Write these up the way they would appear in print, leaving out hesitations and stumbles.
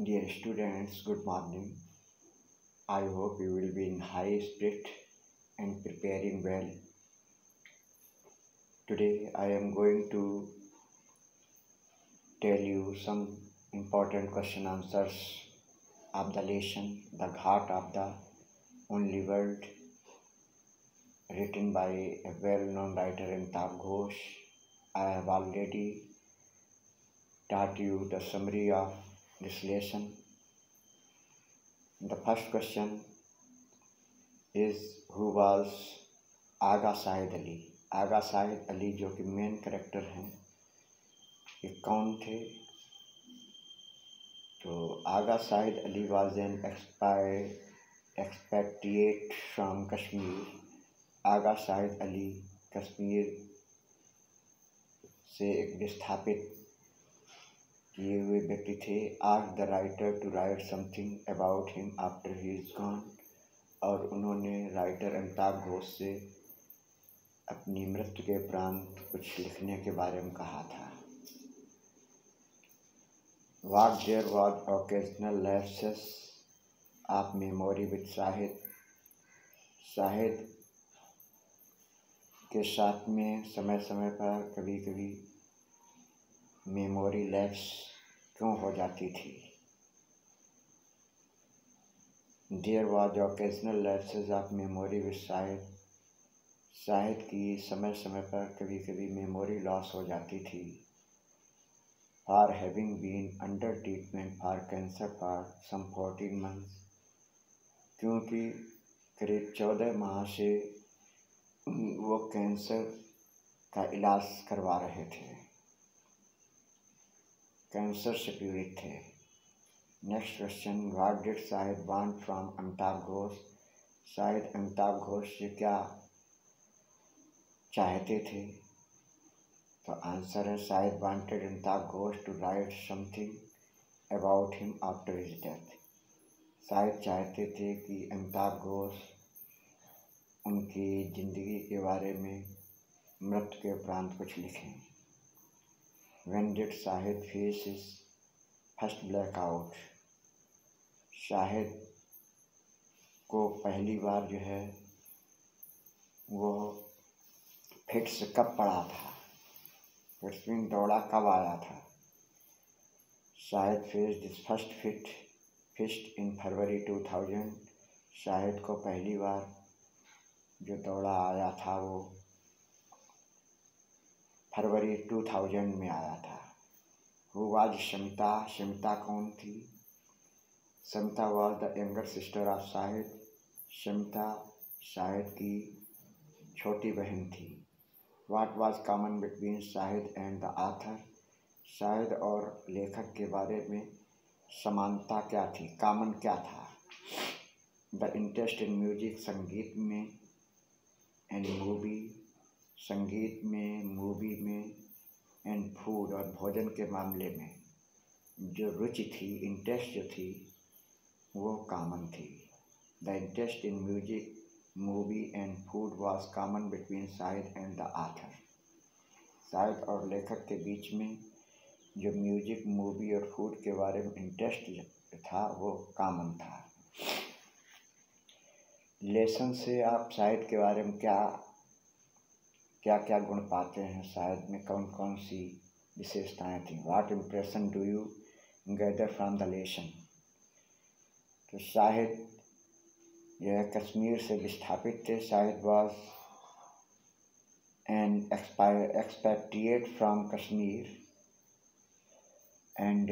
Dear students, good morning. I hope you will be in high spirit and preparing well. Today I am going to tell you some important question answers of the lesson The Ghat of the Only World, written by a well-known writer Amitabh Ghosh. I have already taught you the summary of this lesson. The first question is who was आगा शाहिद अली। आगा शाहिद अली जो कि main character हैं, ये कौन थे? तो Agha Shahid Ali was an expatriate from Kashmir. Agha Shahid Ali Kashmir से एक विस्थापित किए हुए व्यक्ति थे। Ask the writer to write something about him after he is gone. और उन्होंने राइटर अमिताभ घोष से अपनी मृत्यु के उपरांत कुछ लिखने के बारे में कहा था। What there was occasional lapses of memory with Shahid. Shahid के साथ में समय समय पर कभी कभी मेमोरी लैप्स क्यों हो जाती थी? There was occasional lapses of memory with Shahid. Shahid की समय समय पर कभी कभी मेमोरी लॉस हो जाती थी। For having been under treatment for cancer for some 14 months, क्योंकि करीब 14 माह से वो कैंसर का इलाज करवा रहे थे, कैंसर से पीड़ित थे। Next question, what did Shahid want from Amitabh Ghosh. Shahid Amitabh Ghosh से क्या चाहते थे? तो आंसर है Shahid wanted Amitabh Ghosh to write something about him after his death. Shahid चाहते थे कि अमिताभ घोष उनकी ज़िंदगी के बारे में मृत्यु के उपरांत कुछ लिखें। When did Shahid face his first blackout. Shahid को पहली बार जो है वो फिट्स कब पड़ा था? फिट्स में दौड़ा कब आया था? Shahid face this first fist in February 2000। Shahid को पहली बार जो दौड़ा आया था वो फरवरी 2000 में आया था। Who was Shamita. शमिता कौन थी? Shamita was the younger sister of Shahid. Shamita Shahid की छोटी बहन थी। What was common between Shahid and the author. Shahid और लेखक के बारे में समानता क्या थी, कॉमन क्या था? द इंटरेस्ट इन म्यूजिक, संगीत में, एंड मूवी, संगीत में, मूवी में, एंड फूड, और भोजन के मामले में जो रुचि थी, इंटरेस्ट जो थी वो कॉमन थी। The interest in music, movie and food was common between Shahid and the author. Shahid और लेखक के बीच में जो म्यूजिक, मूवी और फूड के बारे में इंटरेस्ट था वो कॉमन था। लेसन से आप शाहिद के बारे में क्या क्या गुण पाते हैं? शाहिद में कौन कौन सी विशेषताएं थी? What impression do you gather from the lesson. तो शाहिद यह कश्मीर से विस्थापित थे। Shahid was an expatriate from Kashmir and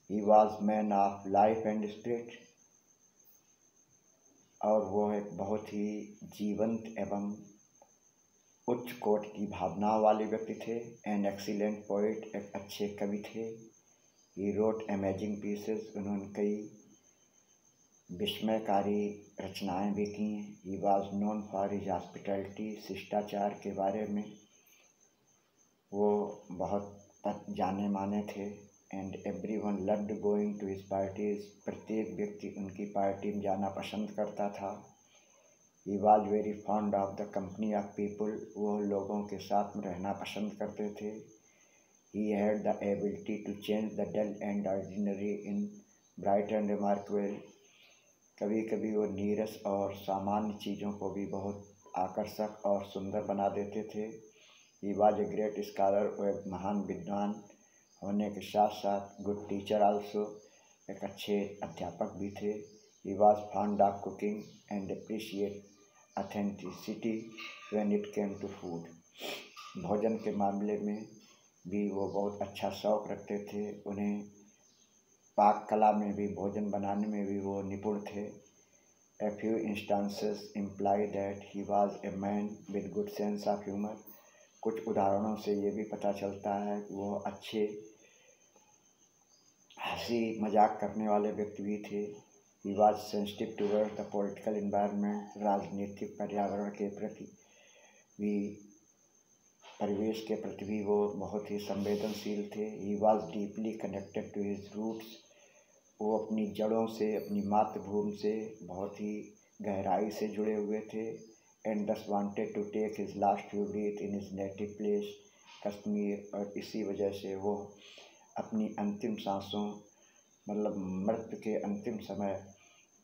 he was man of life and spirit. और वो एक बहुत ही जीवंत एवं उच्च कोटि की भावनाओं वाले व्यक्ति थे। एन एक्सीलेंट पोइट, एक अच्छे कवि थे। ही रोट अमेजिंग पीसेस, उन्होंने कई विस्मयकारी रचनाएं भी की हैं। He was known for his hospitality, शिष्टाचार के बारे में वो बहुत जाने माने थे। And everyone loved going to his parties, प्रत्येक व्यक्ति उनकी पार्टी में जाना पसंद करता था। He was very fond of the company of people, वो लोगों के साथ में रहना पसंद करते थे। He had the ability to change the dull and ordinary in bright and remarkable. कभी कभी वो नीरस और सामान्य चीज़ों को भी बहुत आकर्षक और सुंदर बना देते थे। He was a great scholar, वो एक महान विद्वान होने के साथ साथ गुड टीचर आल्सो, एक अच्छे अध्यापक भी थे। He was fond of cooking and appreciate authenticity when it came to food. भोजन के मामले में भी वो बहुत अच्छा शौक़ रखते थे। उन्हें पाक कला में भी, भोजन बनाने में भी वो निपुण थे। A few instances imply that he was a man with good sense of humor. कुछ उदाहरणों से ये भी पता चलता है कि वो अच्छे हंसी मजाक करने वाले व्यक्ति भी थे। He was sensitive towards the political environment. राजनीतिक पर्यावरण के प्रति भी, परिवेश के प्रति भी वो बहुत ही संवेदनशील थे। He was deeply connected to his roots. वो अपनी जड़ों से, अपनी मातृभूमि से बहुत ही गहराई से जुड़े हुए थे। And thus wanted to take his last few breaths in his native place, Kashmir. और इसी वजह से वो अपनी अंतिम सांसों, मतलब मृत्यु के अंतिम समय,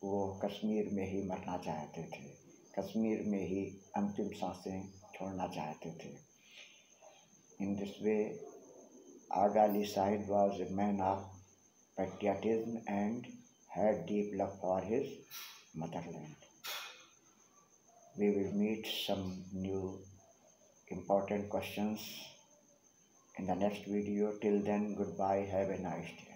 वो कश्मीर में ही मरना चाहते थे, कश्मीर में ही अंतिम सांसें छोड़ना चाहते थे। In this way, Aga Ali Sahib was a man of patriotism and had deep love for his motherland. We will meet some new important questions in the next video. Till then, goodbye. Have a nice day.